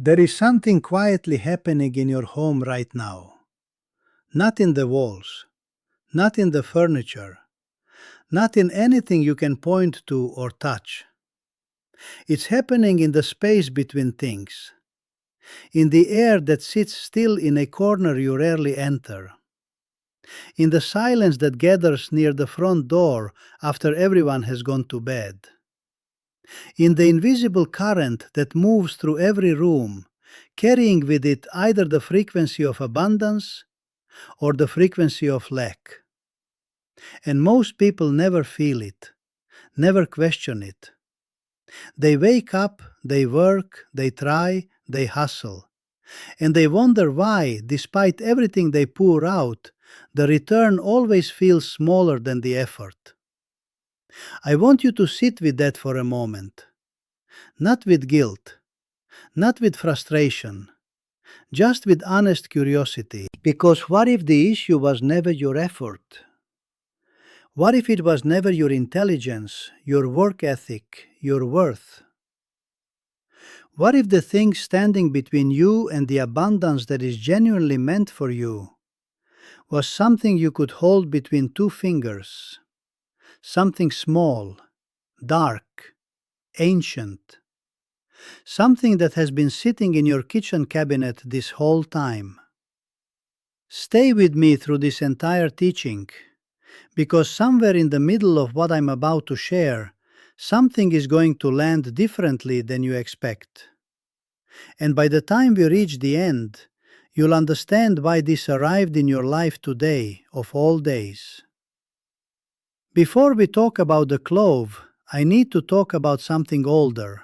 There is something quietly happening in your home right now. Not in the walls, not in the furniture, not in anything you can point to or touch. It's happening in the space between things, in the air that sits still in a corner you rarely enter, in the silence that gathers near the front door after everyone has gone to bed, in the invisible current that moves through every room, carrying with it either the frequency of abundance or the frequency of lack. And most people never feel it, never question it. They wake up, they work, they try, they hustle. And they wonder why, despite everything they pour out, the return always feels smaller than the effort. I want you to sit with that for a moment. Not with guilt, not with frustration, just with honest curiosity. Because what if the issue was never your effort? What if it was never your intelligence, your work ethic, your worth? What if the thing standing between you and the abundance that is genuinely meant for you was something you could hold between two fingers? Something small, dark, ancient. Something that has been sitting in your kitchen cabinet this whole time. Stay with me through this entire teaching, because somewhere in the middle of what I'm about to share, something is going to land differently than you expect. And by the time we reach the end, you'll understand why this arrived in your life today, of all days. Before we talk about the clove, I need to talk about something older.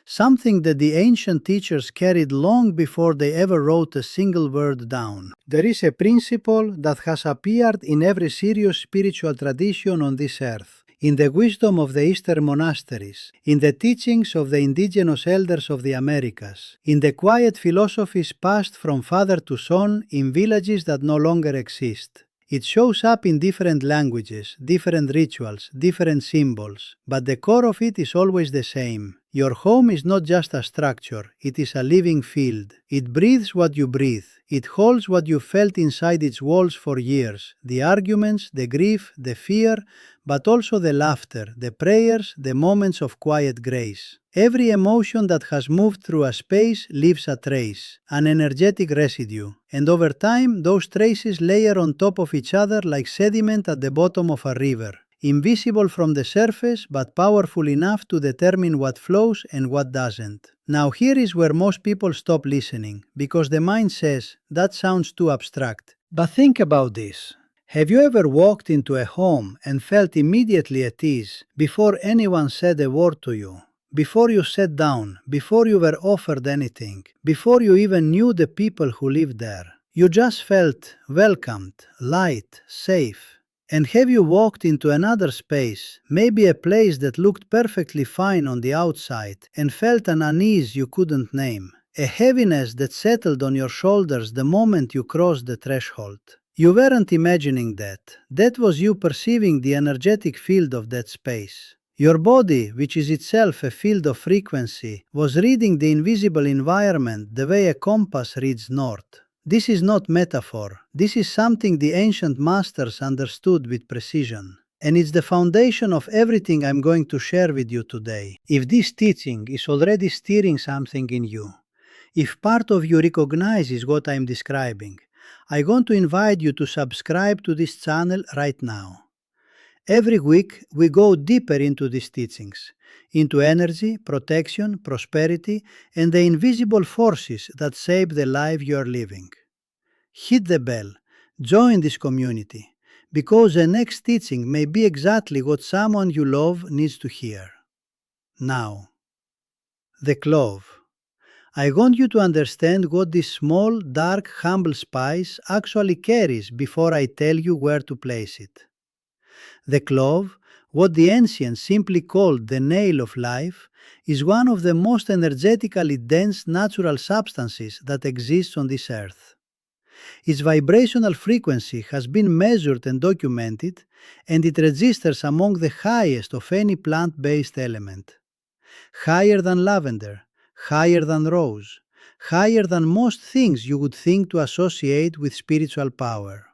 Something that the ancient teachers carried long before they ever wrote a single word down. There is a principle that has appeared in every serious spiritual tradition on this earth, in the wisdom of the Eastern monasteries, in the teachings of the indigenous elders of the Americas, in the quiet philosophies passed from father to son in villages that no longer exist. It shows up in different languages, different rituals, different symbols, but the core of it is always the same. Your home is not just a structure, it is a living field. It breathes what you breathe. It holds what you felt inside its walls for years, the arguments, the grief, the fear, but also the laughter, the prayers, the moments of quiet grace. Every emotion that has moved through a space leaves a trace, an energetic residue, and over time those traces layer on top of each other like sediment at the bottom of a river. Invisible from the surface, but powerful enough to determine what flows and what doesn't. Now here is where most people stop listening, because the mind says, that sounds too abstract. But think about this. Have you ever walked into a home and felt immediately at ease before anyone said a word to you? Before you sat down, before you were offered anything, before you even knew the people who lived there? You just felt welcomed, light, safe. And have you walked into another space, maybe a place that looked perfectly fine on the outside, and felt an unease you couldn't name, a heaviness that settled on your shoulders the moment you crossed the threshold? You weren't imagining that. That was you perceiving the energetic field of that space. Your body, which is itself a field of frequency, was reading the invisible environment the way a compass reads north. This is not metaphor. This is something the ancient masters understood with precision. And it's the foundation of everything I'm going to share with you today. If this teaching is already stirring something in you, if part of you recognizes what I'm describing, I want to invite you to subscribe to this channel right now. Every week, we go deeper into these teachings, into energy, protection, prosperity, and the invisible forces that shape the life you are living. Hit the bell, join this community, because the next teaching may be exactly what someone you love needs to hear. Now, the clove. I want you to understand what this small, dark, humble spice actually carries before I tell you where to place it. The clove, what the ancients simply called the nail of life, is one of the most energetically dense natural substances that exists on this earth. Its vibrational frequency has been measured and documented, and it registers among the highest of any plant-based element. Higher than lavender, higher than rose, higher than most things you would think to associate with spiritual power.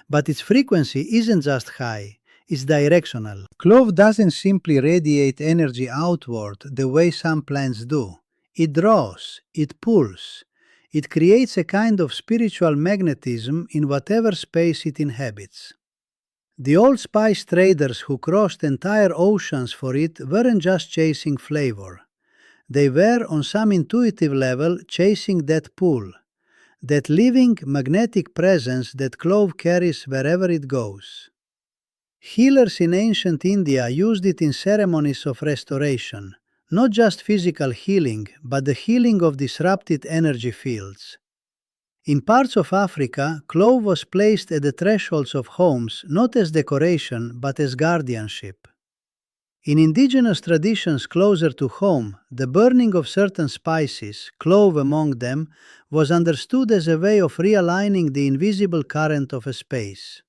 But its frequency isn't just high, it's directional. Clove doesn't simply radiate energy outward the way some plants do. It draws, it pulls, it creates a kind of spiritual magnetism in whatever space it inhabits. The old spice traders who crossed entire oceans for it weren't just chasing flavor. They were, on some intuitive level, chasing that pull, that living magnetic presence that clove carries wherever it goes. Healers in ancient India used it in ceremonies of restoration, not just physical healing, but the healing of disrupted energy fields. In parts of Africa, clove was placed at the thresholds of homes not as decoration but as guardianship. In indigenous traditions closer to home, the burning of certain spices, clove among them, was understood as a way of realigning the invisible current of a space.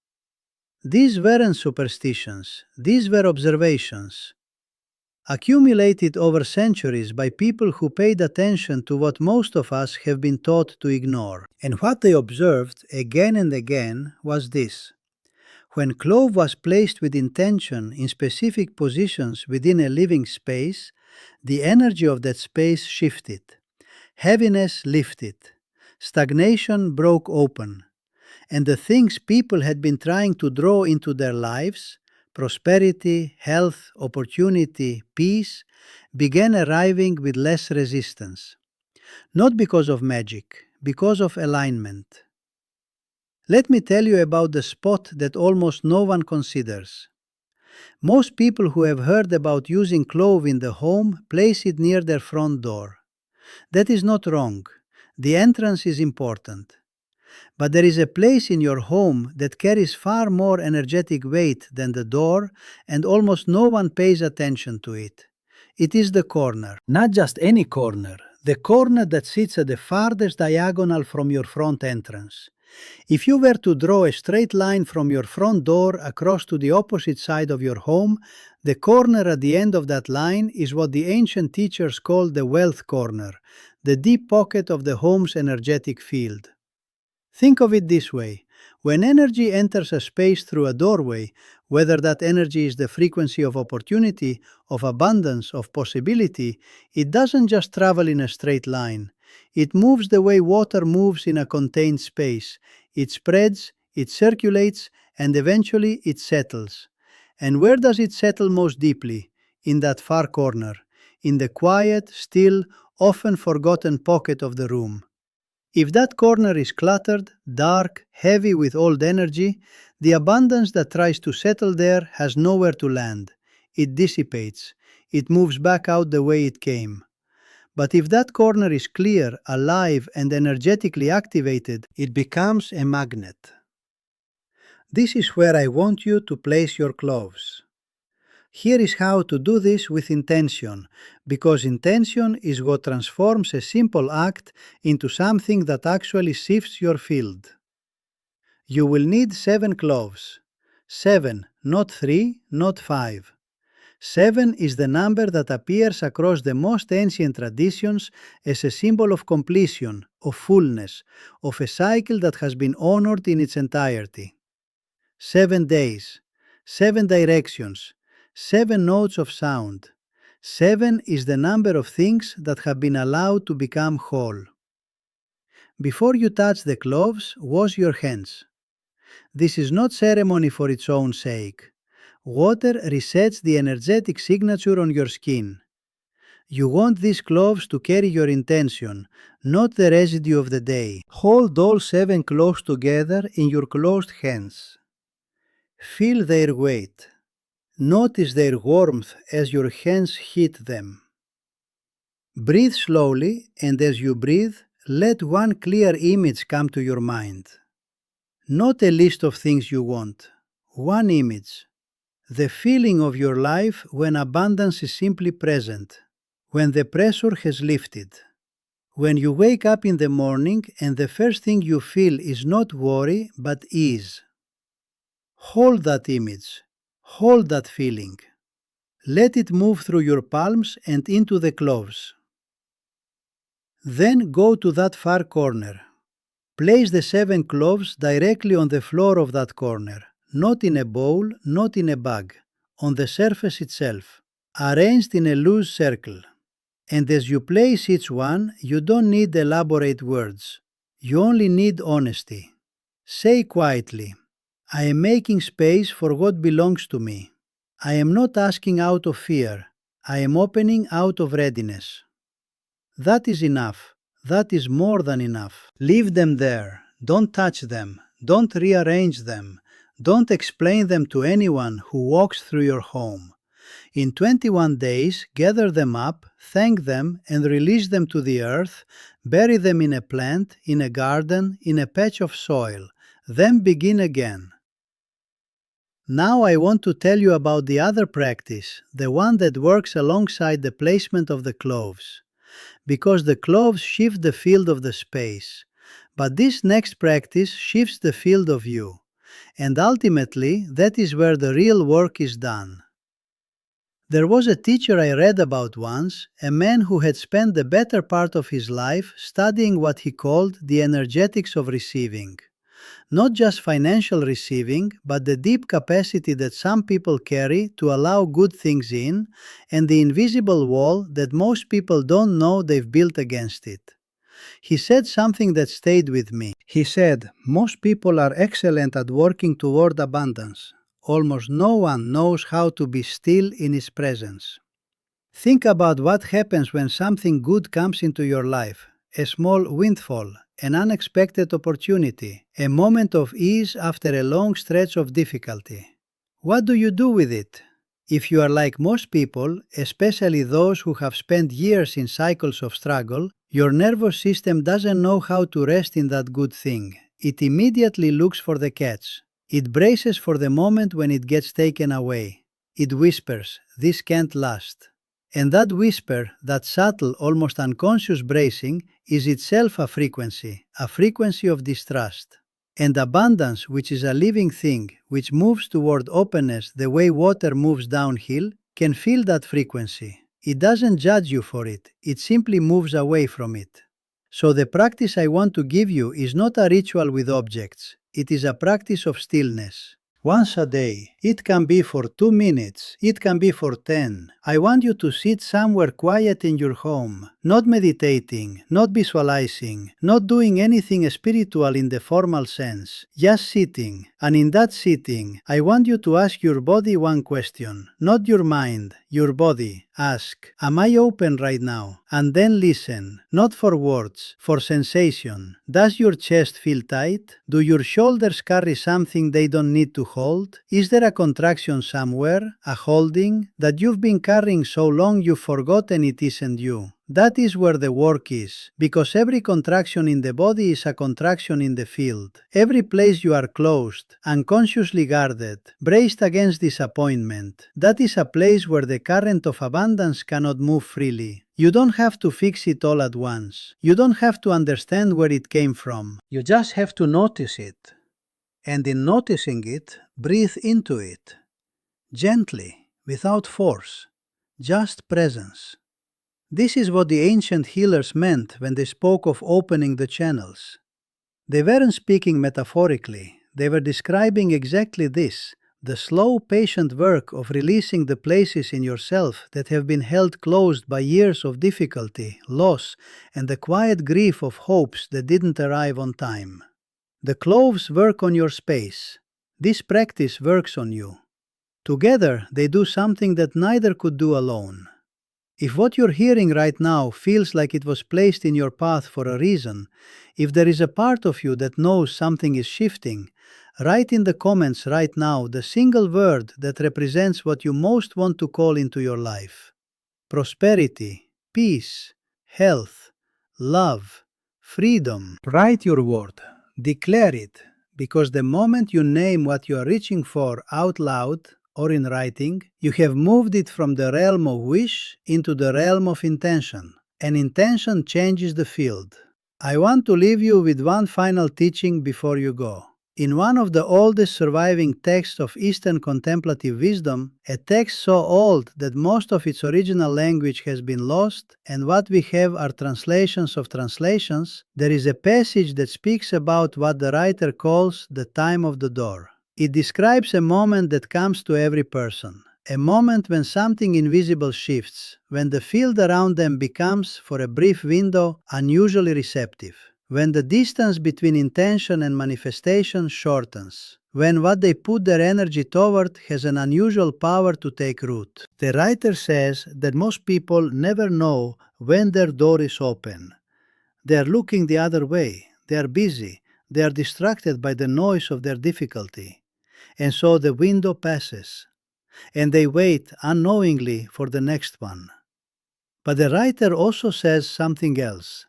These weren't superstitions, these were observations, accumulated over centuries by people who paid attention to what most of us have been taught to ignore. And what they observed again and again was this. When clove was placed with intention in specific positions within a living space, the energy of that space shifted. Heaviness lifted. Stagnation broke open. And the things people had been trying to draw into their lives, prosperity, health, opportunity, peace, began arriving with less resistance. Not because of magic, because of alignment. Let me tell you about the spot that almost no one considers. Most people who have heard about using clove in the home place it near their front door. That is not wrong. The entrance is important. But there is a place in your home that carries far more energetic weight than the door, and almost no one pays attention to it. It is the corner. Not just any corner, the corner that sits at the farthest diagonal from your front entrance. If you were to draw a straight line from your front door across to the opposite side of your home, the corner at the end of that line is what the ancient teachers called the wealth corner, the deep pocket of the home's energetic field. Think of it this way. When energy enters a space through a doorway, whether that energy is the frequency of opportunity, of abundance, of possibility, it doesn't just travel in a straight line. It moves the way water moves in a contained space. It spreads, it circulates, and eventually it settles. And where does it settle most deeply? In that far corner, in the quiet, still, often forgotten pocket of the room. If that corner is cluttered, dark, heavy with old energy, the abundance that tries to settle there has nowhere to land. It dissipates. It moves back out the way it came. But if that corner is clear, alive, and energetically activated, it becomes a magnet. This is where I want you to place your cloves. Here is how to do this with intention, because intention is what transforms a simple act into something that actually shifts your field. You will need 7 cloves. 7, not 3, not 5. 7 is the number that appears across the most ancient traditions as a symbol of completion, of fullness, of a cycle that has been honored in its entirety. 7 days, 7 directions, 7 notes of sound. 7 is the number of things that have been allowed to become whole. Before you touch the cloves, wash your hands. This is not ceremony for its own sake. Water resets the energetic signature on your skin. You want these cloves to carry your intention, not the residue of the day. Hold all 7 cloves together in your closed hands. Feel their weight. Notice their warmth as your hands hit them. Breathe slowly, and as you breathe, let one clear image come to your mind. Not a list of things you want. One image. The feeling of your life when abundance is simply present, when the pressure has lifted. When you wake up in the morning and the first thing you feel is not worry but ease. Hold that image. Hold that feeling. Let it move through your palms and into the cloves. Then go to that far corner. Place the 7 cloves directly on the floor of that corner, not in a bowl, not in a bag, on the surface itself, arranged in a loose circle. And as you place each one, you don't need elaborate words. You only need honesty. Say quietly, I am making space for what belongs to me. I am not asking out of fear. I am opening out of readiness. That is enough. That is more than enough. Leave them there. Don't touch them. Don't rearrange them. Don't explain them to anyone who walks through your home. In 21 days, gather them up, thank them, and release them to the earth. Bury them in a plant, in a garden, in a patch of soil. Then begin again. Now I want to tell you about the other practice, the one that works alongside the placement of the cloves. Because the cloves shift the field of the space. But this next practice shifts the field of you. And ultimately, that is where the real work is done. There was a teacher I read about once, a man who had spent the better part of his life studying what he called the energetics of receiving. Not just financial receiving, but the deep capacity that some people carry to allow good things in, and the invisible wall that most people don't know they've built against it. He said something that stayed with me. He said, most people are excellent at working toward abundance. Almost no one knows how to be still in its presence. Think about what happens when something good comes into your life, a small windfall, an unexpected opportunity, a moment of ease after a long stretch of difficulty. What do you do with it? If you are like most people, especially those who have spent years in cycles of struggle, your nervous system doesn't know how to rest in that good thing. It immediately looks for the catch. It braces for the moment when it gets taken away. It whispers, "This can't last." And that whisper, that subtle, almost unconscious bracing, is itself a frequency of distrust. And abundance, which is a living thing, which moves toward openness the way water moves downhill, can feel that frequency. It doesn't judge you for it, it simply moves away from it. So the practice I want to give you is not a ritual with objects, it is a practice of stillness. Once a day. It can be for 2 minutes. It can be for 10. I want you to sit somewhere quiet in your home, not meditating, not visualizing, not doing anything spiritual in the formal sense, just sitting. And in that sitting, I want you to ask your body one question, not your mind, your body. Ask, am I open right now? And then listen, not for words, for sensation. Does your chest feel tight? Do your shoulders carry something they don't need to hold? Is there a contraction somewhere, a holding, that you've been carrying so long you've forgotten it isn't you? That is where the work is, because every contraction in the body is a contraction in the field. Every place you are closed, unconsciously guarded, braced against disappointment, that is a place where the current of abundance cannot move freely. You don't have to fix it all at once. You don't have to understand where it came from. You just have to notice it. And in noticing it, breathe into it. Gently, without force, just presence. This is what the ancient healers meant when they spoke of opening the channels. They weren't speaking metaphorically, they were describing exactly this, the slow, patient work of releasing the places in yourself that have been held closed by years of difficulty, loss, and the quiet grief of hopes that didn't arrive on time. The cloves work on your space. This practice works on you. Together, they do something that neither could do alone. If what you're hearing right now feels like it was placed in your path for a reason, if there is a part of you that knows something is shifting, write in the comments right now the single word that represents what you most want to call into your life. Prosperity, peace, health, love, freedom. Write your word. Declare it, because the moment you name what you are reaching for out loud, or in writing, you have moved it from the realm of wish into the realm of intention. And intention changes the field. I want to leave you with one final teaching before you go. In one of the oldest surviving texts of Eastern contemplative wisdom, a text so old that most of its original language has been lost, and what we have are translations of translations, there is a passage that speaks about what the writer calls the time of the door. It describes a moment that comes to every person. A moment when something invisible shifts, when the field around them becomes, for a brief window, unusually receptive. When the distance between intention and manifestation shortens, when what they put their energy toward has an unusual power to take root. The writer says that most people never know when their door is open. They are looking the other way, they are busy, they are distracted by the noise of their difficulty. And so the window passes, and they wait unknowingly for the next one. But the writer also says something else.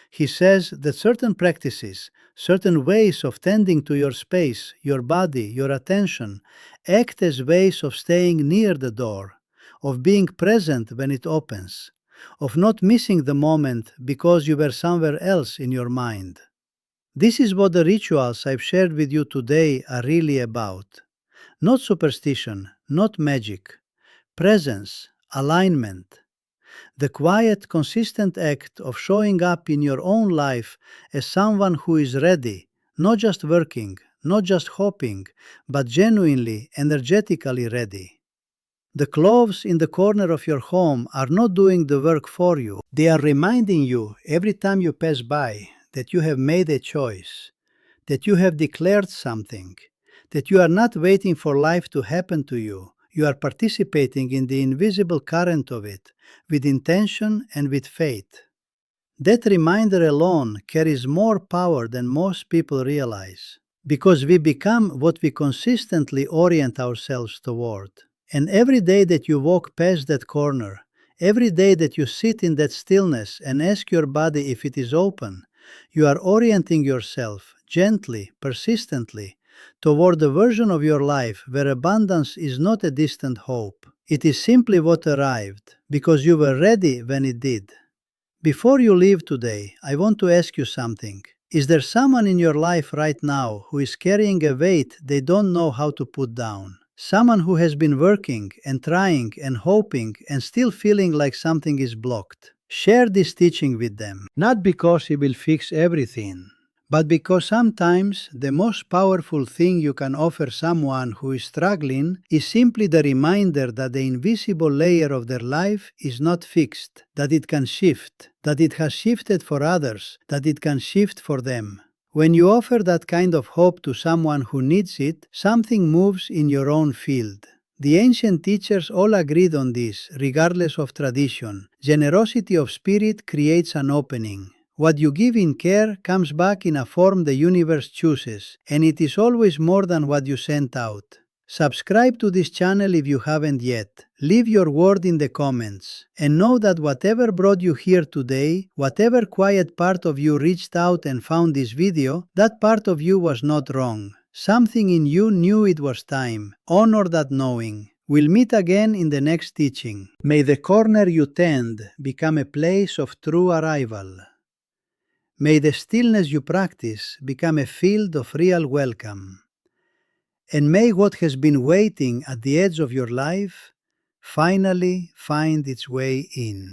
He says that certain practices, certain ways of tending to your space, your body, your attention, act as ways of staying near the door, of being present when it opens, of not missing the moment because you were somewhere else in your mind. This is what the rituals I've shared with you today are really about. Not superstition, not magic. Presence, alignment. The quiet, consistent act of showing up in your own life as someone who is ready, not just working, not just hoping, but genuinely, energetically ready. The cloves in the corner of your home are not doing the work for you. They are reminding you every time you pass by that you have made a choice, that you have declared something, that you are not waiting for life to happen to you. You are participating in the invisible current of it, with intention and with faith. That reminder alone carries more power than most people realize, because we become what we consistently orient ourselves toward. And every day that you walk past that corner, every day that you sit in that stillness and ask your body if it is open, you are orienting yourself gently, persistently, toward the version of your life where abundance is not a distant hope. It is simply what arrived, because you were ready when it did. Before you leave today, I want to ask you something. Is there someone in your life right now who is carrying a weight they don't know how to put down? Someone who has been working and trying and hoping and still feeling like something is blocked. Share this teaching with them, not because it will fix everything, but because sometimes the most powerful thing you can offer someone who is struggling is simply the reminder that the invisible layer of their life is not fixed, that it can shift, that it has shifted for others, that it can shift for them. When you offer that kind of hope to someone who needs it, something moves in your own field. The ancient teachers all agreed on this, regardless of tradition. Generosity of spirit creates an opening. What you give in care comes back in a form the universe chooses, and it is always more than what you sent out. Subscribe to this channel if you haven't yet. Leave your word in the comments. And know that whatever brought you here today, whatever quiet part of you reached out and found this video, that part of you was not wrong. Something in you knew it was time. Honor that knowing. We'll meet again in the next teaching. May the corner you tend become a place of true arrival. May the stillness you practice become a field of real welcome. And may what has been waiting at the edge of your life finally find its way in.